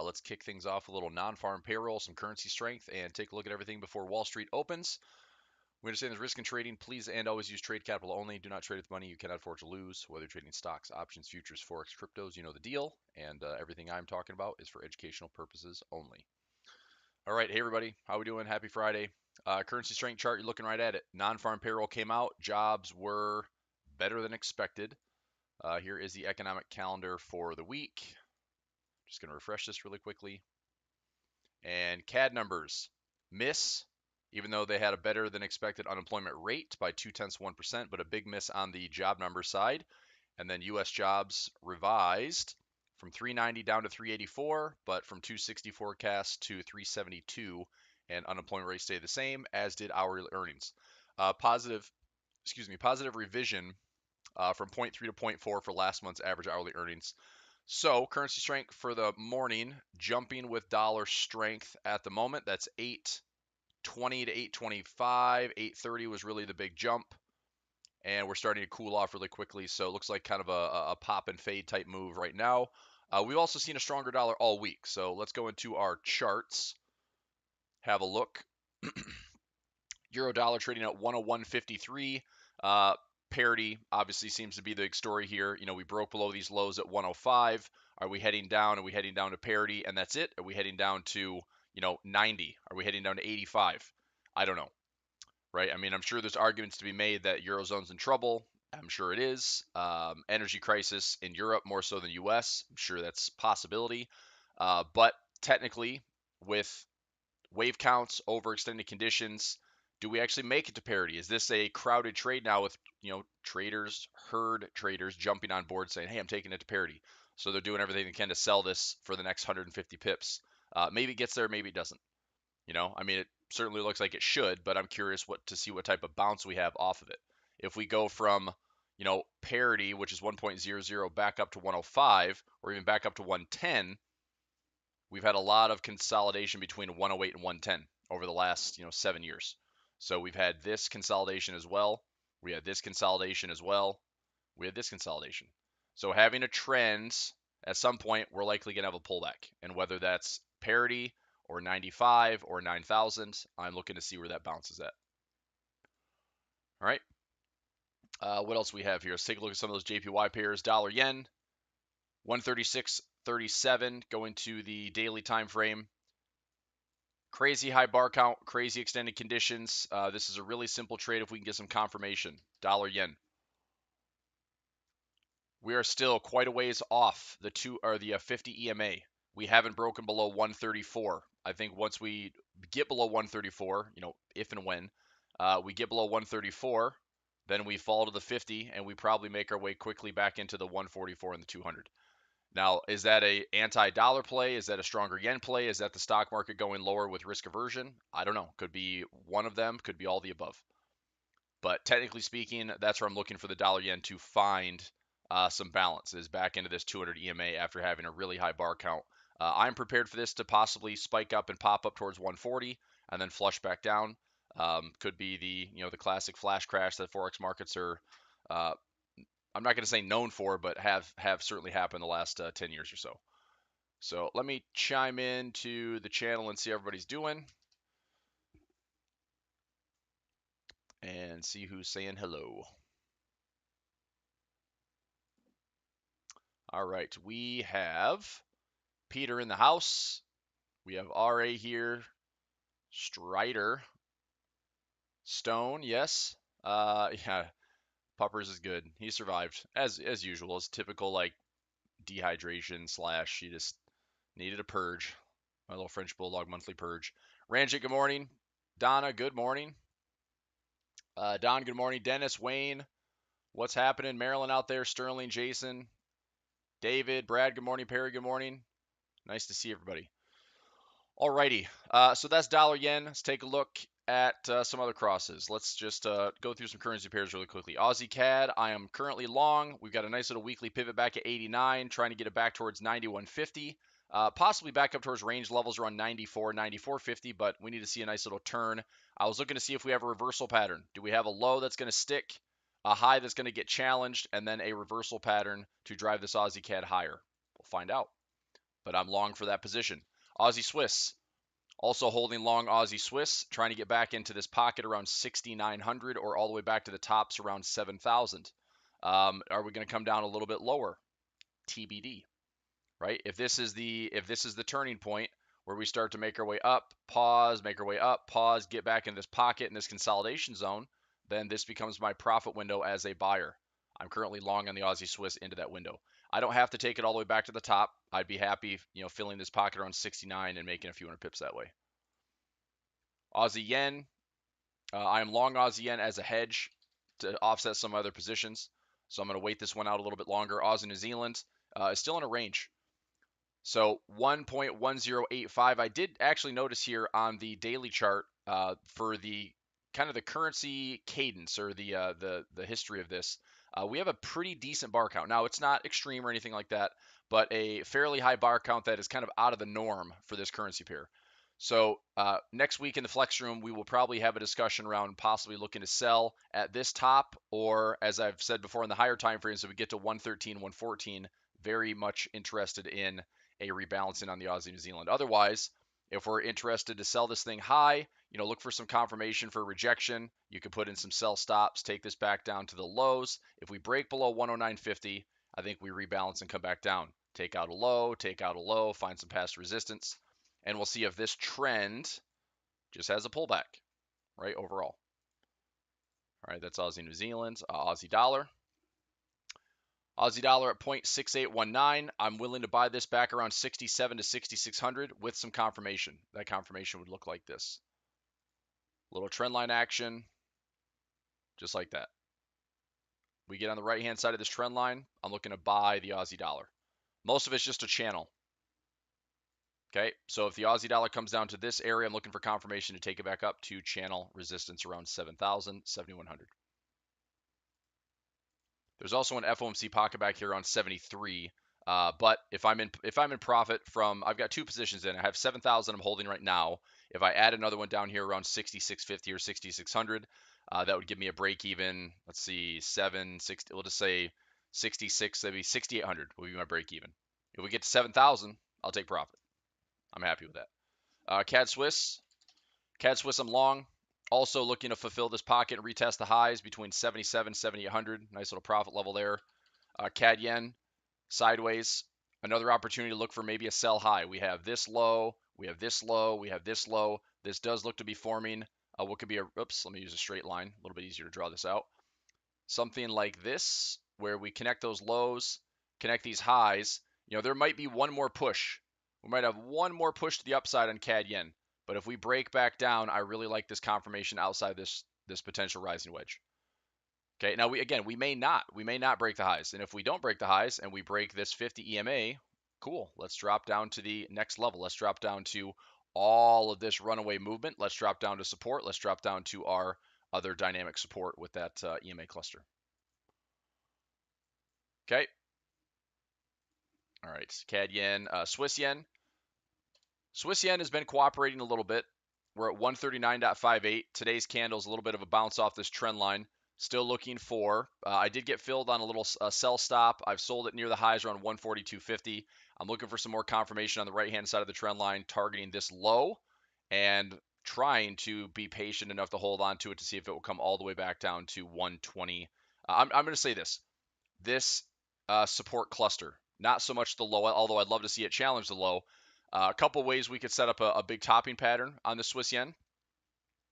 Let's kick things off with a little non-farm payroll, some currency strength, and take a look at everything before Wall Street opens. We understand there's risk in trading. Please and always use trade capital only. Do not trade with money you cannot afford to lose. Whether trading stocks, options, futures, forex, cryptos, you know the deal. And everything I'm talking about is for educational purposes only. All right, hey everybody, how we doing? Happy Friday. Currency strength chart, you're looking right at it. Non-farm payroll came out. Jobs were better than expected. Here is the economic calendar for the week. Just going to refresh this really quickly. And CAD numbers miss, even though they had a better than expected unemployment rate by 0.2%, but a big miss on the job number side. And then U.S. jobs revised from 390 down to 384, but from 260 forecast to 372, and unemployment rate stayed the same, as did hourly earnings. Positive revision from 0.3 to 0.4 for last month's average hourly earnings. So currency strength for the morning, jumping with dollar strength at the moment. That's 820 to 825. 830 was really the big jump. And we're starting to cool off really quickly. So it looks like kind of a pop and fade type move right now. We've also seen a stronger dollar all week. So let's go into our charts. Have a look. Euro dollar trading at 101.53. Parity obviously seems to be the big story here. You know, we broke below these lows at 105. Are we heading down? Are we heading down to parity? And that's it? Are we heading down to, 90? Are we heading down to 85? I don't know, right? I mean, I'm sure there's arguments to be made that Eurozone's in trouble. I'm sure it is. Energy crisis in Europe more so than U.S. I'm sure that's a possibility. But technically, with wave counts, overextended conditions, do we actually make it to parity? Is this a crowded trade now with, herd traders jumping on board saying, hey, I'm taking it to parity. So they're doing everything they can to sell this for the next 150 pips. Maybe it gets there, maybe it doesn't. I mean, it certainly looks like it should, but I'm curious to see what type of bounce we have off of it. If we go from, parity, which is 1.00 back up to 105, or even back up to 110, we've had a lot of consolidation between 108 and 110 over the last, 7 years. So we've had this consolidation as well. We had this consolidation as well. We had this consolidation. So having a trend, at some point, we're likely going to have a pullback. And whether that's parity or 95 or 9,000, I'm looking to see where that bounces at. All right. What else we have here? Let's take a look at some of those JPY pairs. Dollar yen, 136.37 going to the daily time frame. Crazy high bar count, crazy extended conditions. This is a really simple trade if we can get some confirmation. Dollar yen. We are still quite a ways off the 50 EMA. We haven't broken below 134. I think once we get below 134, if and when we get below 134, then we fall to the 50 and we probably make our way quickly back into the 144 and the 200. Now, is that a anti-dollar play? Is that a stronger yen play? Is that the stock market going lower with risk aversion? I don't know. Could be one of them. Could be all the above. But technically speaking, that's where I'm looking for the dollar yen to find some balance, is back into this 200 EMA after having a really high bar count. I'm prepared for this to possibly spike up and pop up towards 140 and then flush back down. Could be the classic flash crash that forex markets are I'm not going to say known for, but have certainly happened the last 10 years or so. So let me chime in to the channel and see how everybody's doing. And see who's saying hello. All right, we have Peter in the house. We have RA here. Strider. Stone, yes. Yeah, Puppers is good. He survived, as usual. It's typical, like, dehydration / he just needed a purge. My little French Bulldog monthly purge. Ranjit, good morning. Donna, good morning. Don, good morning. Dennis, Wayne, what's happening? Marilyn out there. Sterling, Jason, David, Brad, good morning. Perry, good morning. Nice to see everybody. Alrighty, so that's dollar yen. Let's take a look at some other crosses. Let's just go through some currency pairs really quickly. Aussie CAD, I am currently long. We've got a nice little weekly pivot back at 89, trying to get it back towards 91.50. Possibly back up towards range levels around 94, 94.50, but we need to see a nice little turn. I was looking to see if we have a reversal pattern. Do we have a low that's going to stick, a high that's going to get challenged, and then a reversal pattern to drive this Aussie CAD higher? We'll find out. but I'm long for that position. Aussie Swiss, also holding long Aussie Swiss, trying to get back into this pocket around 6,900 or all the way back to the tops around 7,000. Are we going to come down a little bit lower? TBD, right? If this is the turning point where we start to make our way up, pause, make our way up, pause, get back in this pocket in this consolidation zone, then this becomes my profit window as a buyer. I'm currently long on the Aussie Swiss into that window. I don't have to take it all the way back to the top. I'd be happy, filling this pocket around 69 and making a few hundred pips that way. Aussie Yen, I am long Aussie Yen as a hedge to offset some other positions. So I'm going to wait this one out a little bit longer. Aussie New Zealand is still in a range. So 1.1085. I did actually notice here on the daily chart for the kind of the currency cadence or the history of this, we have a pretty decent bar count. Now it's not extreme or anything like that, but a fairly high bar count that is kind of out of the norm for this currency pair. So next week in the flex room, we will probably have a discussion around possibly looking to sell at this top, or as I've said before, in the higher time frames, if we get to 113, 114, very much interested in a rebalancing on the Aussie New Zealand. Otherwise, if we're interested to sell this thing high, look for some confirmation for rejection. You could put in some sell stops, take this back down to the lows. If we break below 109.50, I think we rebalance and come back down. Take out a low, find some past resistance, and we'll see if this trend just has a pullback, right, overall. All right, that's Aussie New Zealand. Aussie dollar. Aussie dollar at 0.6819. I'm willing to buy this back around 67 to 6,600 with some confirmation. That confirmation would look like this. Little trend line action, just like that. We get on the right-hand side of this trend line. I'm looking to buy the Aussie dollar. Most of it's just a channel. Okay, so if the Aussie dollar comes down to this area, I'm looking for confirmation to take it back up to channel resistance around 7,000, 7,100. There's also an FOMC pocket back here on 73. But if I'm in profit from, I've got two positions in. I have 7,000 I'm holding right now. If I add another one down here around 6,650 or 6,600, that would give me a break even. Let's see, 760. We'll just say 66. That'd be 6,800 will be my break even. If we get to 7,000, I'll take profit. I'm happy with that. CAD Swiss. I'm long. Also looking to fulfill this pocket and retest the highs between 77 and 7,800. Nice little profit level there. CAD Yen, sideways. Another opportunity to look for maybe a sell high. We have this low, we have this low, we have this low. This does look to be forming what could be let me use a straight line. A little bit easier to draw this out. Something like this, where we connect those lows, connect these highs. There might be one more push. We might have one more push to the upside on CAD Yen. But if we break back down, I really like this confirmation outside this potential rising wedge. Okay, now we may not break the highs. And if we don't break the highs and we break this 50 EMA, cool. Let's drop down to the next level. Let's drop down to all of this runaway movement. Let's drop down to support. Let's drop down to our other dynamic support with that EMA cluster. Okay. All right, CAD Yen, Swiss Yen. Swiss Yen has been cooperating a little bit. We're at 139.58. Today's candle is a little bit of a bounce off this trend line. Still looking for, I did get filled on a little sell stop. I've sold it near the highs around 142.50. I'm looking for some more confirmation on the right-hand side of the trend line, targeting this low and trying to be patient enough to hold on to it to see if it will come all the way back down to 120. I'm going to say this support cluster, not so much the low, although I'd love to see it challenge the low. A couple ways we could set up a big topping pattern on the Swiss Yen.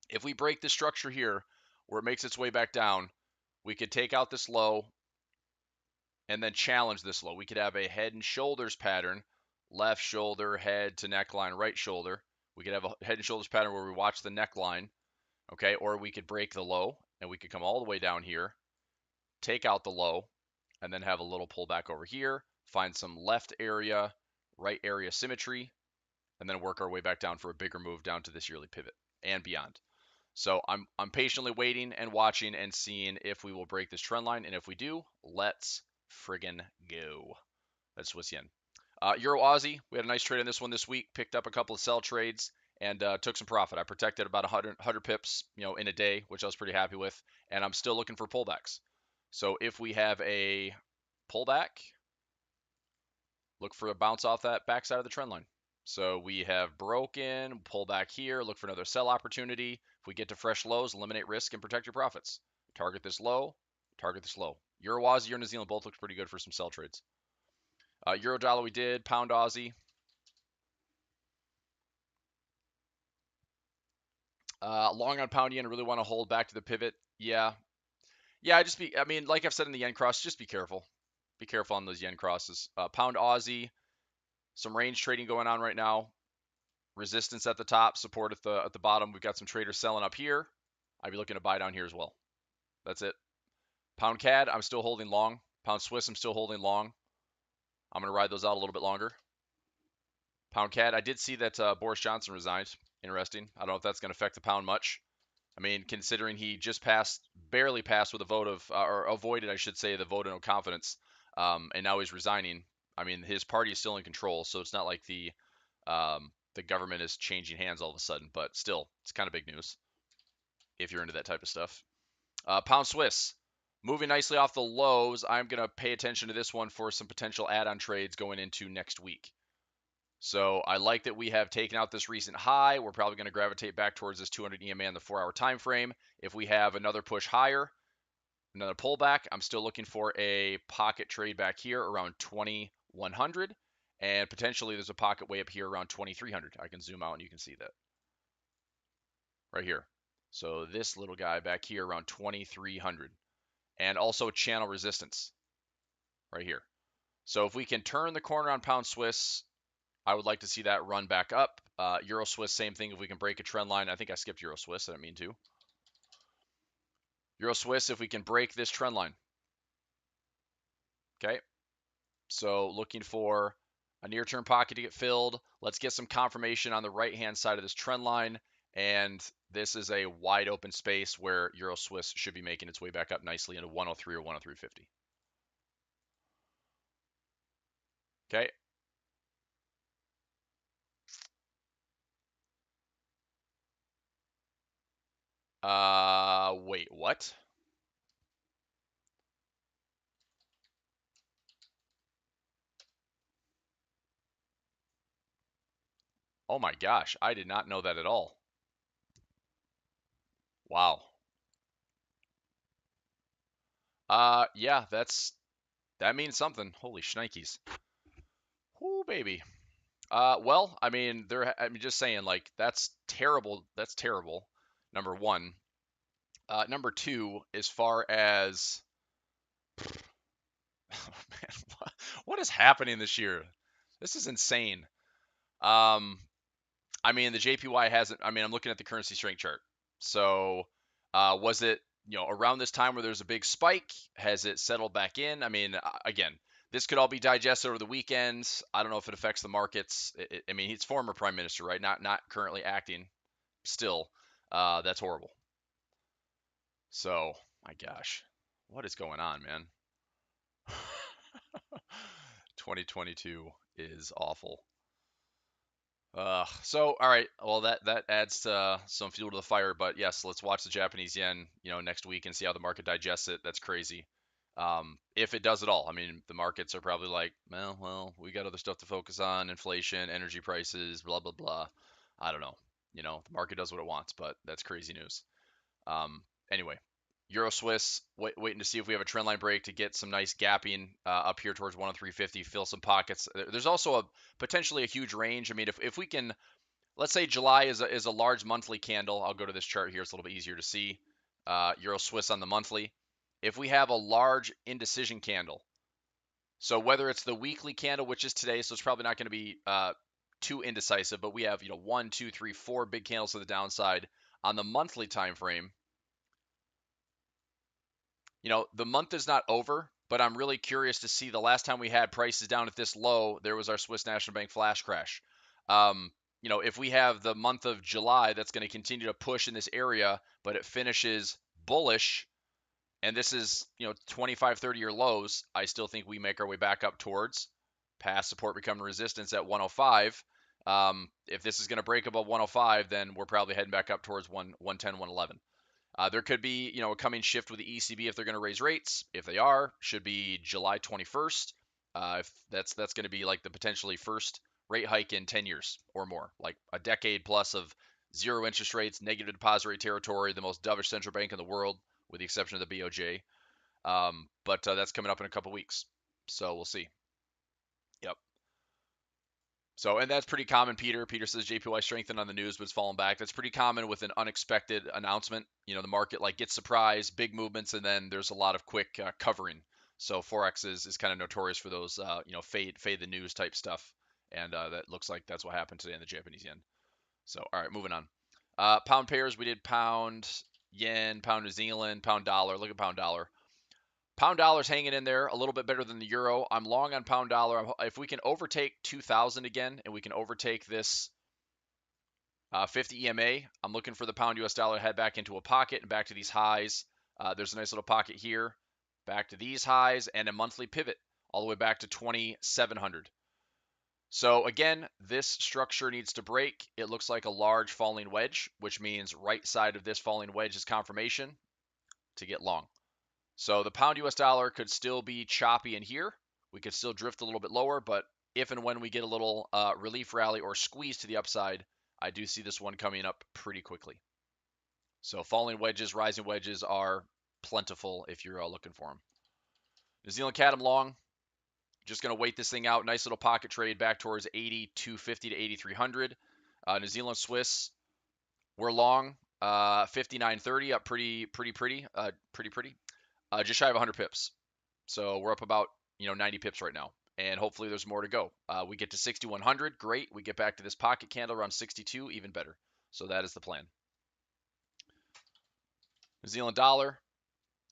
If we break this structure here, where it makes its way back down, we could take out this low and then challenge this low. We could have a head and shoulders pattern, left shoulder, head to neckline, right shoulder. We could have a head and shoulders pattern where we watch the neckline, okay? Or we could break the low and we could come all the way down here, take out the low, and then have a little pullback over here, find some left area, right area symmetry, and then work our way back down for a bigger move down to this yearly pivot and beyond. So I'm patiently waiting and watching and seeing if we will break this trend line. And if we do, let's friggin' go. That's Swiss Yen. Euro Aussie, we had a nice trade on this one this week. Picked up a couple of sell trades and took some profit. I protected about 100 pips, in a day, which I was pretty happy with. And I'm still looking for pullbacks. So if we have a pullback, look for a bounce off that backside of the trend line. So we have broken, pull back here, look for another sell opportunity. If we get to fresh lows, eliminate risk and protect your profits. Target this low, target this low. Euro Aussie, Euro New Zealand both looked pretty good for some sell trades. Euro dollar we did, pound Aussie. Long on pound yen, really want to hold back to the pivot. Yeah. Yeah, I mean, like I've said in the yen cross, just be careful. Be careful on those yen crosses. Pound Aussie, some range trading going on right now. Resistance at the top, support at the bottom. We've got some traders selling up here. I'd be looking to buy down here as well. That's it. Pound CAD, I'm still holding long. Pound Swiss, I'm still holding long. I'm going to ride those out a little bit longer. Pound CAD, I did see that Boris Johnson resigned. Interesting. I don't know if that's going to affect the pound much. I mean, considering he just barely passed with a vote of, or avoided, I should say, the vote of no confidence, and now he's resigning. I mean, his party is still in control, so it's not like the government is changing hands all of a sudden, but still, it's kind of big news if you're into that type of stuff. Pound Swiss, moving nicely off the lows. I'm going to pay attention to this one for some potential add-on trades going into next week. So I like that we have taken out this recent high. We're probably going to gravitate back towards this 200 EMA in the 4-hour time frame. If we have another push higher, another pullback, I'm still looking for a pocket trade back here around 2100, and potentially there's a pocket way up here around 2300. I can zoom out and you can see that right here. So this little guy back here around 2300, and also channel resistance right here. So if we can turn the corner on pound Swiss, I would like to see that run back up. Euro Swiss, same thing. If we can break a trend line, I think I skipped Euro Swiss. I didn't mean to. Euro Swiss, if we can break this trend line. Okay. So looking for a near-term pocket to get filled. Let's get some confirmation on the right-hand side of this trend line. And this is a wide open space where Euro Swiss should be making its way back up nicely into 103 or 103.50. Okay. Wait, what? Oh my gosh, I did not know that at all. Wow. Yeah, that means something. Holy shnikes. Whoo, baby. Well, I mean, I'm just saying, like, that's terrible. That's terrible. Number one. Number two, as far as, oh man, what is happening this year? This is insane. Um, I mean, the JPY hasn't. I mean, I'm looking at the currency strength chart. So, was it, around this time where there's a big spike? Has it settled back in? I mean, again, this could all be digested over the weekends. I don't know if it affects the markets. I mean, he's former prime minister, right? Not currently acting. Still, that's horrible. So, my gosh, what is going on, man? 2022 is awful. So all right, well that adds some fuel to the fire. But yes, let's watch the Japanese yen, next week and see how the market digests it. That's crazy. If it does at all, I mean, the markets are probably like, well, we got other stuff to focus on: inflation, energy prices, blah blah blah. I don't know. The market does what it wants, but that's crazy news. Anyway, Euro Swiss, waiting to see if we have a trend line break to get some nice gapping up here towards 103.50, fill some pockets. There's also potentially a huge range. I mean, if we can, let's say July is a large monthly candle. I'll go to this chart here. It's a little bit easier to see. Euro Swiss on the monthly. If we have a large indecision candle, so whether it's the weekly candle, which is today, so it's probably not going to be too indecisive, but we have 1, 2, 3, 4 big candles to the downside on the monthly time frame. The month is not over, but I'm really curious to see. The last time we had prices down at this low, there was our Swiss National Bank flash crash. If we have the month of July that's going to continue to push in this area, but it finishes bullish, and this is, 25, 30-year lows, I still think we make our way back up towards past support becoming resistance at 105. If this is going to break above 105, then we're probably heading back up towards 110, 111. There could be, a coming shift with the ECB if they're going to raise rates. If they are, should be July 21st. If that's going to be like the potentially first rate hike in 10 years or more, like a decade plus of zero interest rates, negative deposit rate territory, the most dovish central bank in the world, with the exception of the BOJ. But that's coming up in a couple weeks, so we'll see. Yep. So, and that's pretty common, Peter. Peter says JPY strengthened on the news, but it's fallen back. That's pretty common with an unexpected announcement. You know, the market like gets surprised, big movements, and then there's a lot of quick covering. So Forex is kind of notorious for those, fade the news type stuff. And that looks like that's what happened today in the Japanese yen. So, all right, moving on. Pound pairs, we did pound yen, pound New Zealand, pound dollar. Look at pound dollar. Pound dollar's hanging in there a little bit better than the euro. I'm long on pound dollar. If we can overtake 2,000 again, and we can overtake this 50 EMA, I'm looking for the pound US dollar to head back into a pocket and back to these highs. There's a nice little pocket here, back to these highs, and a monthly pivot all the way back to 2,700. So again, this structure needs to break. It looks like a large falling wedge, which means right side of this falling wedge is confirmation to get long. So the pound US dollar could still be choppy in here. We could still drift a little bit lower, but if and when we get a little relief rally or squeeze to the upside, I do see this one coming up pretty quickly. So falling wedges, rising wedges are plentiful if you're looking for them. New Zealand CAD, I'm long. Just going to wait this thing out. Nice little pocket trade back towards 8,250 to 8,300. New Zealand Swiss, we're long. 59.30 up pretty. Just shy of 100 pips. So we're up about 90 pips right now, and hopefully there's more to go. We get to 6,100, great. We get back to this pocket candle around 62, even better. So that is the plan. New Zealand dollar,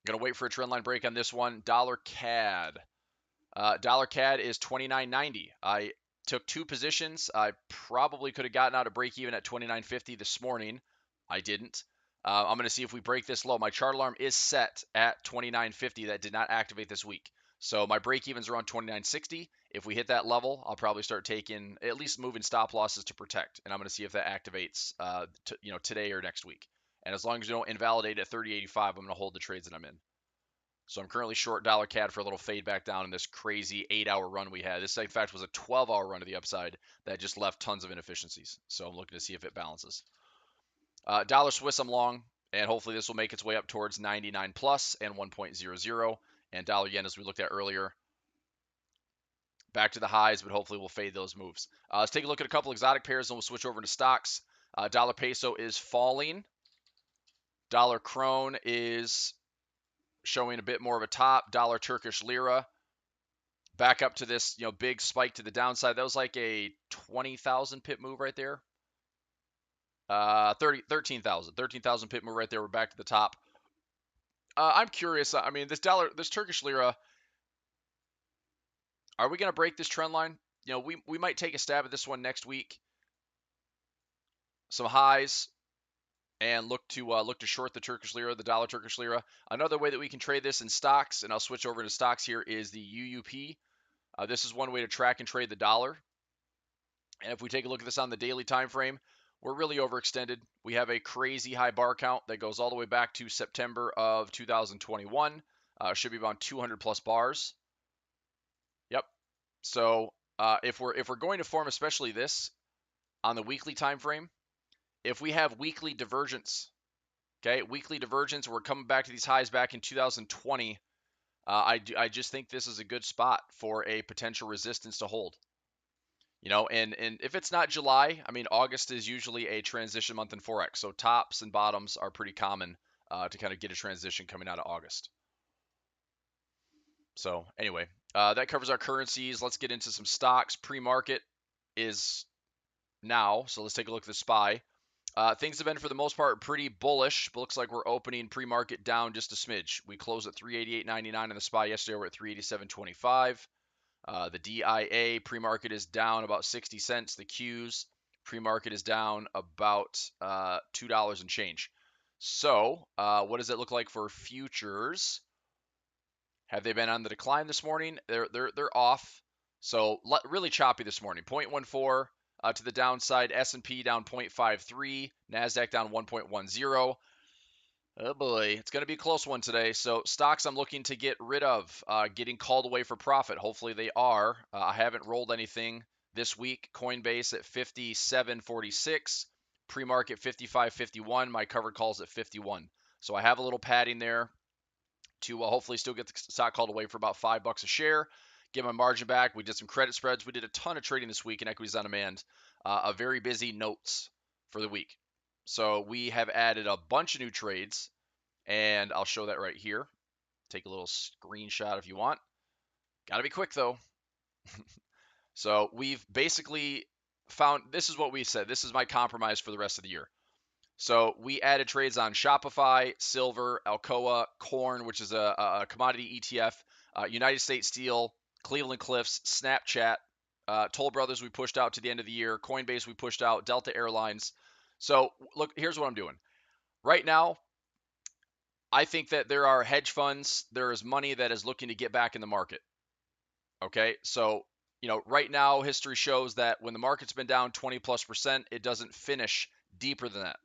gonna wait for a trend line break on this one. Dollar CAD. Dollar CAD is 29.90. I took two positions. I probably could have gotten out of break even at 29.50 this morning. I didn't. I'm going to see if we break this low. My chart alarm is set at 29.50. That did not activate this week. So my break evens are on 29.60. If we hit that level, I'll probably start taking at least moving stop losses to protect. And I'm going to see if that activates today or next week. And as long as you don't invalidate at 30.85, I'm going to hold the trades that I'm in. So I'm currently short dollar CAD for a little fade back down in this crazy 8-hour run we had. This, in fact, was a 12-hour run to the upside that just left tons of inefficiencies. So I'm looking to see if it balances. Dollar Swiss, I'm long, and hopefully this will make its way up towards 99 plus and 1.00. And dollar yen, as we looked at earlier, back to the highs, but hopefully we'll fade those moves. Let's take a look at a couple exotic pairs, and we'll switch over to stocks. Dollar peso is falling. Dollar krone is showing a bit more of a top. Dollar Turkish lira back up to this big spike to the downside. That was like a 20,000 pip move right there. 13,000 pip move right there. We're back to the top. I'm curious. I mean, this Turkish lira, are we going to break this trend line? We might take a stab at this one next week. Some highs, and look to short the Turkish lira, the dollar Turkish lira. Another way that we can trade this in stocks, and I'll switch over to stocks here, is the UUP. This is one way to track and trade the dollar. And if we take a look at this on the daily time frame, we're really overextended. We have a crazy high bar count that goes all the way back to September of 2021. Should be about 200 plus bars. Yep. So if we're going to form, especially this on the weekly time frame, if we have weekly divergence, okay, weekly divergence, we're coming back to these highs back in 2020. I just think this is a good spot for a potential resistance to hold. And if it's not July, I mean, August is usually a transition month in Forex. So tops and bottoms are pretty common to kind of get a transition coming out of August. So anyway, that covers our currencies. Let's get into some stocks. Pre-market is now. So let's take a look at the SPY. Things have been, for the most part, pretty bullish. But looks like we're opening pre-market down just a smidge. We closed at 388.99 in the SPY yesterday. We're at 387.25. The DIA pre-market is down about 60 cents. The Qs pre-market is down about $2 and change. So what does it look like for futures? Have they been on the decline this morning? They're off. So really choppy this morning. 0.14 to the downside. S&P down 0.53. NASDAQ down 1.10. Oh boy, it's going to be a close one today. So stocks I'm looking to get rid of, getting called away for profit. Hopefully they are. I haven't rolled anything this week. Coinbase at 57.46, pre-market 55.51. My covered calls at 51. So I have a little padding there to hopefully still get the stock called away for about $5 a share. Get my margin back. We did some credit spreads. We did a ton of trading this week in equities on demand. A very busy notes for the week. So we have added a bunch of new trades, and I'll show that right here. Take a little screenshot if you want. Got to be quick though. So we've basically found, this is what we said. This is my compromise for the rest of the year. So we added trades on Shopify, silver, Alcoa, corn, which is a commodity ETF, United States Steel, Cleveland Cliffs, Snapchat, Toll Brothers we pushed out to the end of the year, Coinbase we pushed out, Delta Airlines. So look, here's what I'm doing. Right now, I think that there are hedge funds, there is money that is looking to get back in the market. Okay, so right now history shows that when the market's been down 20+%, it doesn't finish deeper than that.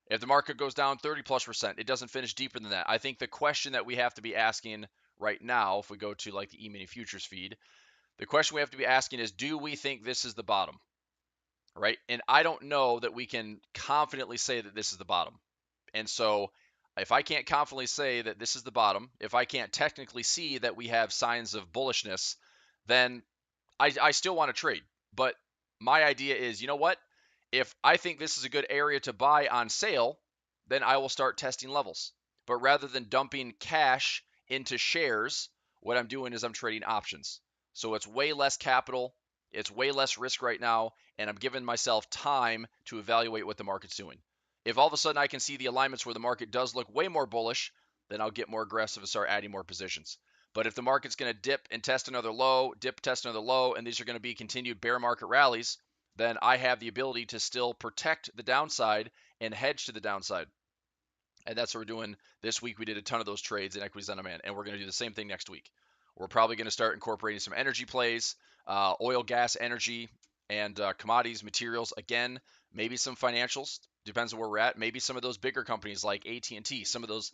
If the market goes down 30+%, it doesn't finish deeper than that. I think the question that we have to be asking right now, if we go to like the E-mini futures feed, the question we have to be asking is, do we think this is the bottom? Right? And I don't know that we can confidently say that this is the bottom. And so if I can't confidently say that this is the bottom, if I can't technically see that we have signs of bullishness, then I still want to trade. But my idea is, you know what? If I think this is a good area to buy on sale, then I will start testing levels. But rather than dumping cash into shares, what I'm doing is I'm trading options. So it's way less capital, it's way less risk right now, and I'm giving myself time to evaluate what the market's doing. If all of a sudden I can see the alignments where the market does look way more bullish, then I'll get more aggressive and start adding more positions. But if the market's going to dip and test another low, dip, test another low, and these are going to be continued bear market rallies, then I have the ability to still protect the downside and hedge to the downside. And that's what we're doing this week. We did a ton of those trades in equities on demand, and we're going to do the same thing next week. We're probably going to start incorporating some energy plays, oil, gas, energy, and commodities, materials. Again, maybe some financials. Depends on where we're at. Maybe some of those bigger companies like AT&T, some of those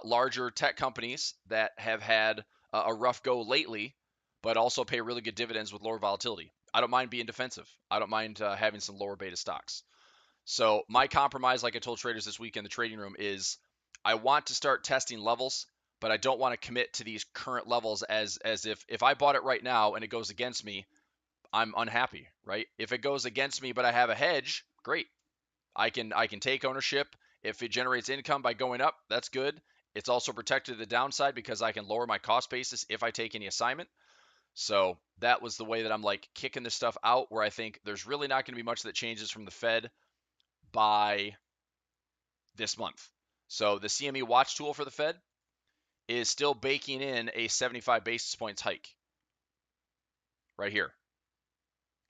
larger tech companies that have had a rough go lately, but also pay really good dividends with lower volatility. I don't mind being defensive. I don't mind having some lower beta stocks. So my compromise, like I told traders this week in the trading room, is I want to start testing levels, but I don't want to commit to these current levels as if I bought it right now and it goes against me, I'm unhappy, right? If it goes against me but I have a hedge, great. I can take ownership. If it generates income by going up, that's good. It's also protected the downside because I can lower my cost basis if I take any assignment. So that was the way that I'm like kicking this stuff out, where I think there's really not going to be much that changes from the Fed by this month. So the CME watch tool for the Fed is still baking in a 75 basis points hike right here.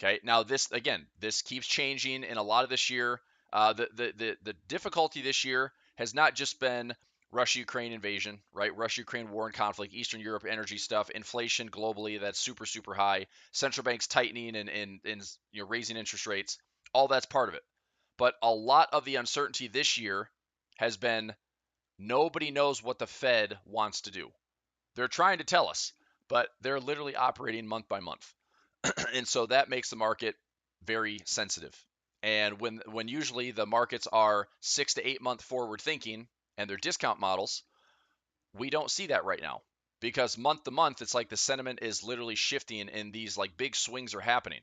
Okay. Now this keeps changing in a lot of this year. The difficulty this year has not just been Russia-Ukraine invasion, right? Russia-Ukraine war and conflict, Eastern Europe energy stuff, inflation globally that's super high, central banks tightening and raising interest rates. All that's part of it. But a lot of the uncertainty this year has been nobody knows what the Fed wants to do. They're trying to tell us, but they're literally operating month by month. And so that makes the market very sensitive. And when usually the markets are 6 to 8 month forward thinking and they're discount models, we don't see that right now because month to month it's like the sentiment is literally shifting and these like big swings are happening.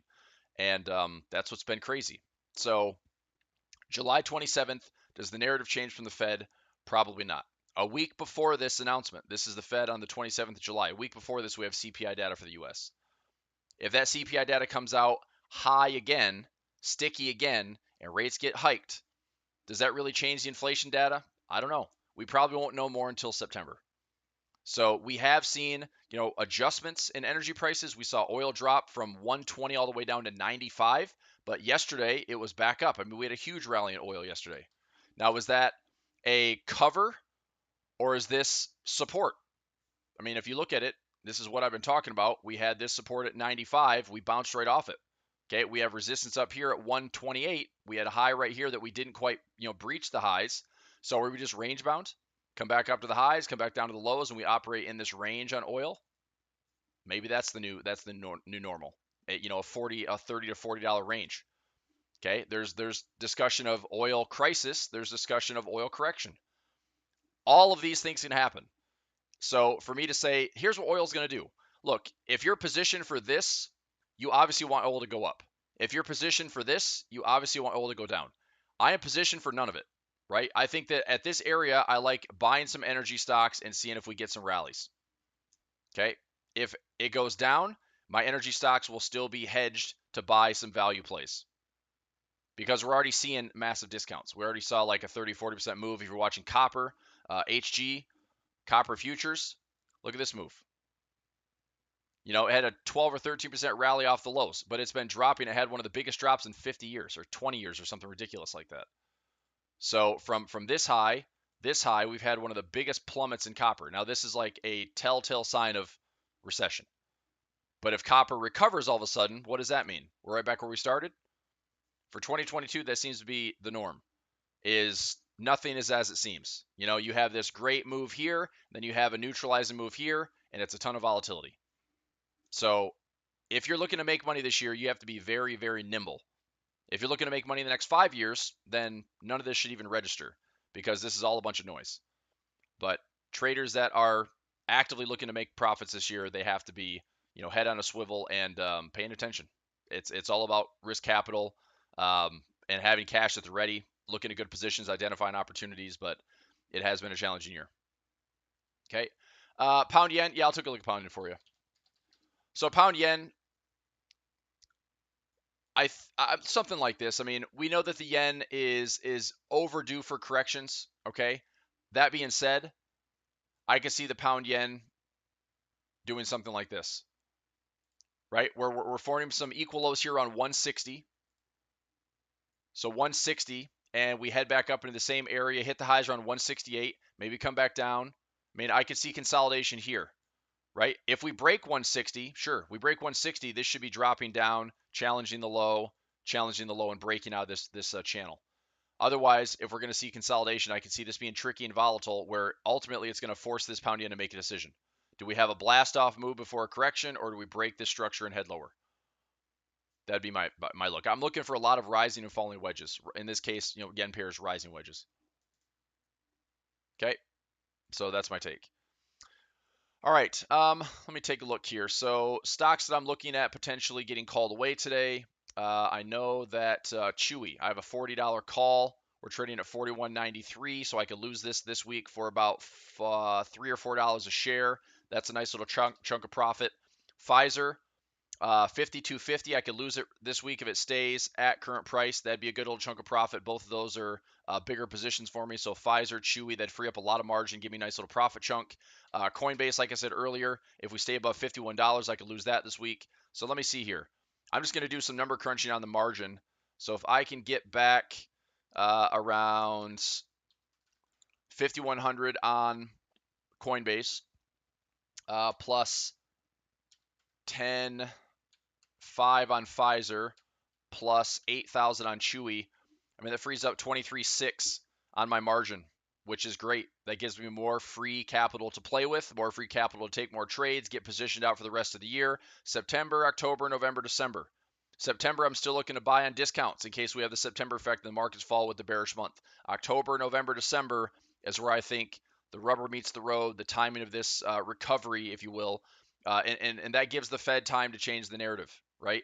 And that's what's been crazy. So July 27th, does the narrative change from the Fed? Probably not. A week before this announcement, this is the Fed on the 27th of July. A week before this, we have CPI data for the US. If that CPI data comes out high again, sticky again, and rates get hiked, does that really change the inflation data? I don't know. We probably won't know more until September. So we have seen, adjustments in energy prices. We saw oil drop from 120 all the way down to 95, but yesterday it was back up. I mean, we had a huge rally in oil yesterday. Now, was that a cover or is this support? I mean, if you look at it, this is what I've been talking about. We had this support at 95. We bounced right off it. Okay, we have resistance up here at 128. We had a high right here that we didn't quite, breach the highs. So were we just range bound? come back up to the highs, come back down to the lows, and we operate in this range on oil. Maybe that's the new new normal. A 30 to $40 range. Okay, there's discussion of oil crisis, there's discussion of oil correction. All of these things can happen. So for me to say, here's what oil's going to do. Look, if you're positioned for this, you obviously want oil to go up. If you're positioned for this, you obviously want oil to go down. I am positioned for none of it, right? I think that at this area, I like buying some energy stocks and seeing if we get some rallies. Okay, if it goes down, my energy stocks will still be hedged to buy some value plays because we're already seeing massive discounts. We already saw like a 30-40% move. If you're watching copper, HG, copper futures, look at this move. It had a 12 or 13% rally off the lows, but it's been dropping. It had one of the biggest drops in 50 years or 20 years or something ridiculous like that. So from this high, we've had one of the biggest plummets in copper. Now, this is like a telltale sign of recession. But if copper recovers all of a sudden, what does that mean? We're right back where we started. For 2022, that seems to be the norm, is nothing is as it seems. You have this great move here, then you have a neutralizing move here, and it's a ton of volatility. So if you're looking to make money this year, you have to be very, very nimble. If you're looking to make money in the next 5 years, then none of this should even register because this is all a bunch of noise. But traders that are actively looking to make profits this year, they have to be, head on a swivel and paying attention. It's all about risk capital and having cash at the ready, looking at good positions, identifying opportunities, but it has been a challenging year. Okay. Pound yen. Yeah, I'll take a look at pound yen for you. So pound yen, something like this. I mean, we know that the yen is overdue for corrections. Okay. That being said, I can see the pound yen doing something like this, right? We're forming some equal lows here on 160. So 160, and we head back up into the same area, hit the highs around 168, maybe come back down. I mean, I could see consolidation here, right? If we break 160, sure, we break 160, this should be dropping down, challenging the low, and breaking out of this channel. Otherwise, if we're going to see consolidation, I can see this being tricky and volatile, where ultimately it's going to force this pound yen to make a decision. Do we have a blast off move before a correction, or do we break this structure and head lower? That'd be my look. I'm looking for a lot of rising and falling wedges. In this case, yen pairs rising wedges. Okay, so that's my take. All right, let me take a look here. So stocks that I'm looking at potentially getting called away today. I know that Chewy, I have a $40 call. We're trading at $41.93, so I could lose this week for about $3 or $4 a share. That's a nice little chunk of profit. Pfizer, 52.50. I could lose it this week if it stays at current price. That'd be a good old chunk of profit. Both of those are bigger positions for me. So Pfizer, Chewy, that'd free up a lot of margin, give me a nice little profit chunk. Coinbase, like I said earlier, if we stay above $51, I could lose that this week. So let me see here. I'm just going to do some number crunching on the margin. So if I can get back around 5,100 on Coinbase, plus 10.5 on Pfizer, plus 8,000 on Chewy. I mean, that frees up 23.6 on my margin, which is great. That gives me more free capital to play with, more free capital to take more trades, get positioned out for the rest of the year. September, October, November, December. September, I'm still looking to buy on discounts in case we have the September effect and the markets fall with the bearish month. October, November, December is where I think the rubber meets the road, the timing of this recovery, if you will. And that gives the Fed time to change the narrative, right?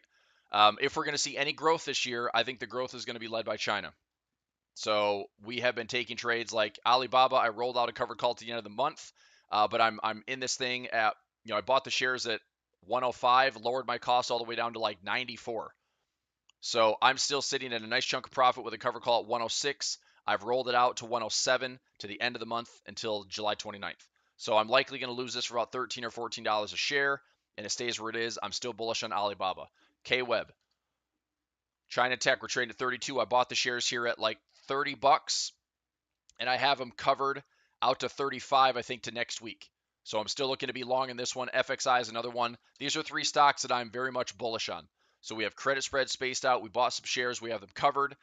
If we're going to see any growth this year, I think the growth is going to be led by China. So we have been taking trades like Alibaba. I rolled out a covered call to the end of the month, but I'm in this thing at, I bought the shares at 105, lowered my cost all the way down to like 94. So I'm still sitting at a nice chunk of profit with a cover call at 106. I've rolled it out to 107 to the end of the month until July 29th. So I'm likely going to lose this for about $13 or $14 a share, and it stays where it is. I'm still bullish on Alibaba. K-Web, China Tech, we're trading at 32. I bought the shares here at like $30, and I have them covered out to 35, I think, to next week. So I'm still looking to be long in this one. FXI is another one. These are three stocks that I'm very much bullish on. So we have credit spreads spaced out. We bought some shares. We have them covered.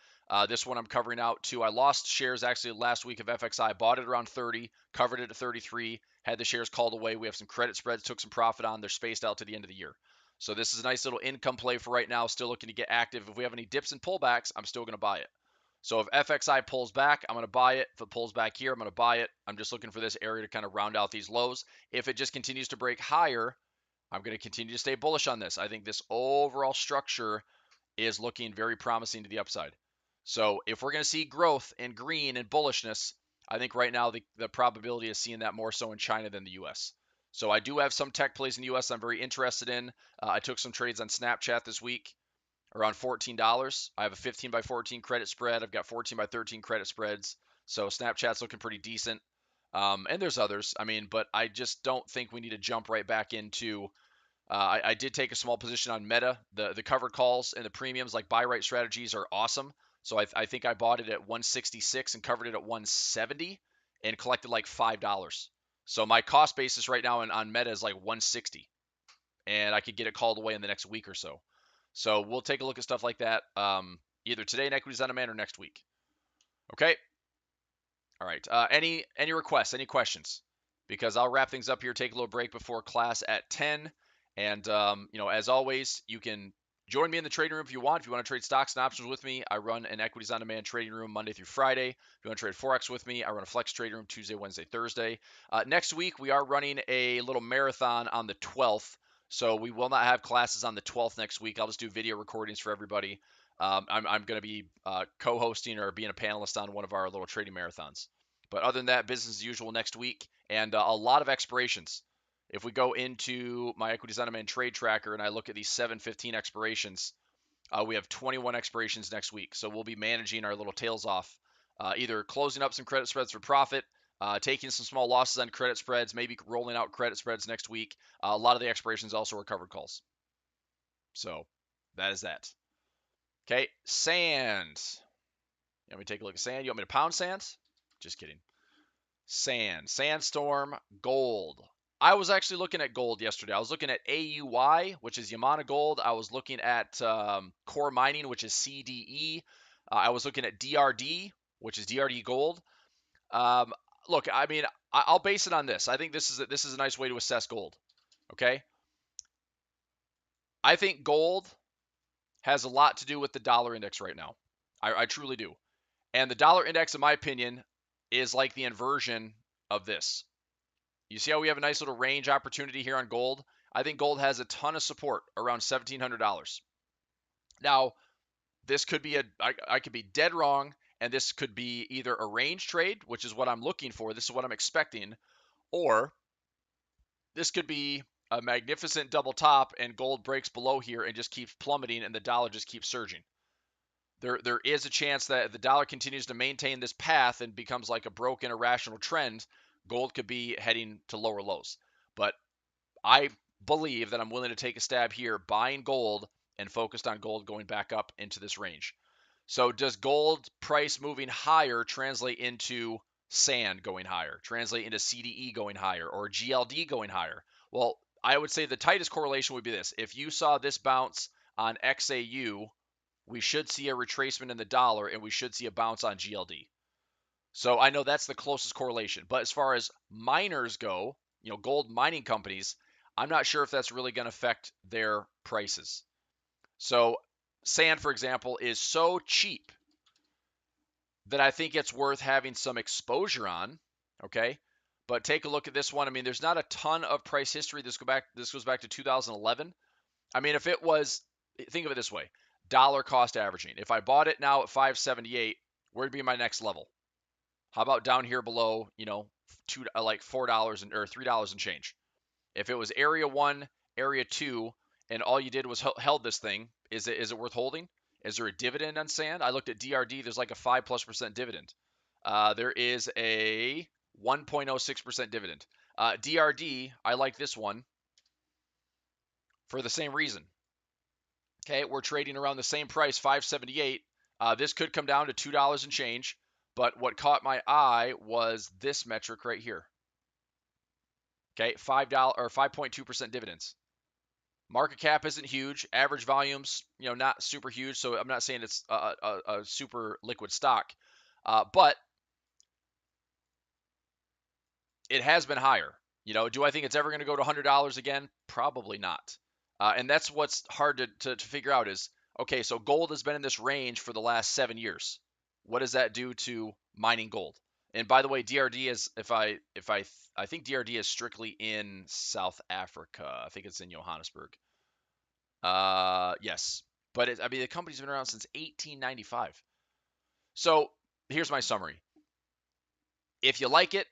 This one I'm covering out too. I lost shares actually last week of FXI. Bought it around 30, covered it at 33, had the shares called away. We have some credit spreads, took some profit on. They're spaced out to the end of the year. So this is a nice little income play for right now. Still looking to get active. If we have any dips and pullbacks, I'm still going to buy it. So if FXI pulls back, I'm going to buy it. If it pulls back here, I'm going to buy it. I'm just looking for this area to kind of round out these lows. If it just continues to break higher, I'm going to continue to stay bullish on this. I think this overall structure is looking very promising to the upside. So if we're going to see growth in green and bullishness, I think right now the probability is seeing that more so in China than the U.S. So I do have some tech plays in the U.S. I'm very interested in. I took some trades on Snapchat this week around $14. I have a 15 by 14 credit spread. I've got 14 by 13 credit spreads. So Snapchat's looking pretty decent. And there's others. I mean, but I just don't think we need to jump right back into. I did take a small position on Meta. The covered calls and the premiums, like buy right strategies, are awesome. So I think I bought it at 166 and covered it at 170 and collected like $5. So my cost basis right now on Meta is like 160, and I could get it called away in the next week or so. So we'll take a look at stuff like that either today in Equities on Demand or next week. Okay. All right. Any requests? Any questions? Because I'll wrap things up here. Take a little break before class at 10. And as always, you can join me in the trading room if you want. If you want to trade stocks and options with me, I run an Equities on Demand trading room Monday through Friday. If you want to trade Forex with me, I run a Flex trading room Tuesday, Wednesday, Thursday. Next week, we are running a little marathon on the 12th. So we will not have classes on the 12th next week. I'll just do video recordings for everybody. I'm going to be co-hosting or being a panelist on one of our little trading marathons. But other than that, business as usual next week, and a lot of expirations. If we go into my Equities on Demand trade tracker and I look at these 7/15 expirations, we have 21 expirations next week. So we'll be managing our little tails off, either closing up some credit spreads for profit, taking some small losses on credit spreads, maybe rolling out credit spreads next week. A lot of the expirations also are covered calls. So that is that. Okay, sand. Let me take a look at sand. You want me to pound sand? Just kidding. Sand, sandstorm, gold. I was actually looking at gold yesterday. I was looking at AUY, which is Yamana Gold. I was looking at Core Mining, which is CDE. I was looking at DRD, which is DRD Gold. Look, I mean, I'll base it on this. I think this is a nice way to assess gold. Okay, I think gold has a lot to do with the dollar index right now. I truly do. And the dollar index, in my opinion, is like the inversion of this. You see how we have a nice little range opportunity here on gold? I think gold has a ton of support around $1,700. Now, this could be I could be dead wrong, and this could be either a range trade, which is what I'm looking for. This is what I'm expecting, or this could be a magnificent double top and gold breaks below here and just keeps plummeting and the dollar just keeps surging. There is a chance that the dollar continues to maintain this path and becomes like a broken irrational trend. Gold could be heading to lower lows. But I believe that I'm willing to take a stab here buying gold and focused on gold going back up into this range. So does gold price moving higher translate into sand going higher, translate into CDE going higher, or GLD going higher? Well, I would say the tightest correlation would be this. If you saw this bounce on XAU, we should see a retracement in the dollar and we should see a bounce on GLD. So I know that's the closest correlation. But as far as miners go, gold mining companies, I'm not sure if that's really going to affect their prices. So sand, for example, is so cheap that I think it's worth having some exposure on. Okay. But take a look at this one. I mean, there's not a ton of price history. This goes back to 2011. I mean, if it was, think of it this way. Dollar cost averaging. If I bought it now at 578, where'd be my next level? How about down here below, like $4 or $3 and change? If it was area 1, area 2, and all you did was held this thing, is it worth holding? Is there a dividend on sand? I looked at DRD. There's like a 5+% dividend. There is a 1.06% dividend. DRD, I like this one for the same reason. Okay, we're trading around the same price, 578. This could come down to $2 and change, but what caught my eye was this metric right here. Okay, $5 or 5.2% dividends. Market cap isn't huge. Average volumes, not super huge. So I'm not saying it's a super liquid stock, but it has been higher. Do I think it's ever going to go to $100 again? Probably not. And that's what's hard to figure out is, okay, so gold has been in this range for the last 7 years. What does that do to mining gold? And by the way, DRD is, I think DRD is strictly in South Africa. I think it's in Johannesburg. Yes, but the company's been around since 1895. So here's my summary. If you like it,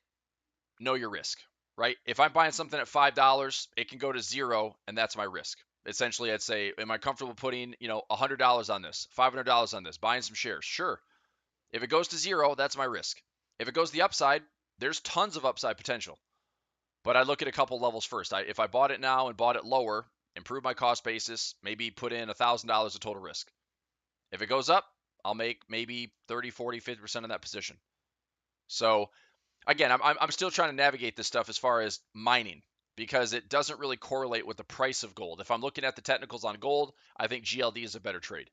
know your risk, right? If I'm buying something at $5, it can go to zero, and that's my risk. Essentially, I'd say, am I comfortable putting, $100 on this, $500 on this, buying some shares? Sure. If it goes to zero, that's my risk. If it goes to the upside, there's tons of upside potential. But I look at a couple levels first. If I bought it now and bought it lower, improve my cost basis, maybe put in $1,000 of total risk. If it goes up, I'll make maybe 30, 40, 50% of that position. So again, I'm still trying to navigate this stuff as far as mining because it doesn't really correlate with the price of gold. If I'm looking at the technicals on gold, I think GLD is a better trade.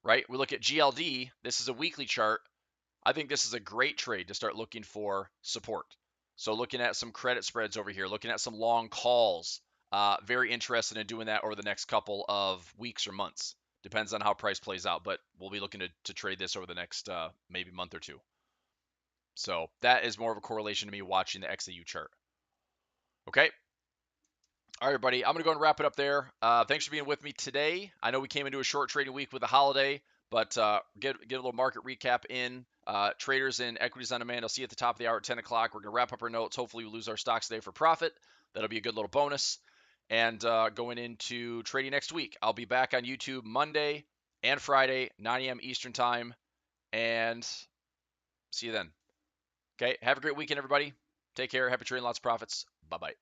Right? We look at GLD. This is a weekly chart. I think this is a great trade to start looking for support. So looking at some credit spreads over here, looking at some long calls. Very interested in doing that over the next couple of weeks or months. Depends on how price plays out, but we'll be looking to trade this over the next maybe month or two. So that is more of a correlation to me watching the XAU chart. Okay. All right, everybody. I'm going to go and wrap it up there. Thanks for being with me today. I know we came into a short trading week with the holiday, but get a little market recap in. Traders in equities on demand. I'll see you at the top of the hour at 10 o'clock. We're going to wrap up our notes. Hopefully, we lose our stocks today for profit. That'll be a good little bonus. And going into trading next week, I'll be back on YouTube Monday and Friday, 9 a.m. Eastern Time. And see you then. Okay. Have a great weekend, everybody. Take care. Happy trading. Lots of profits. Bye-bye.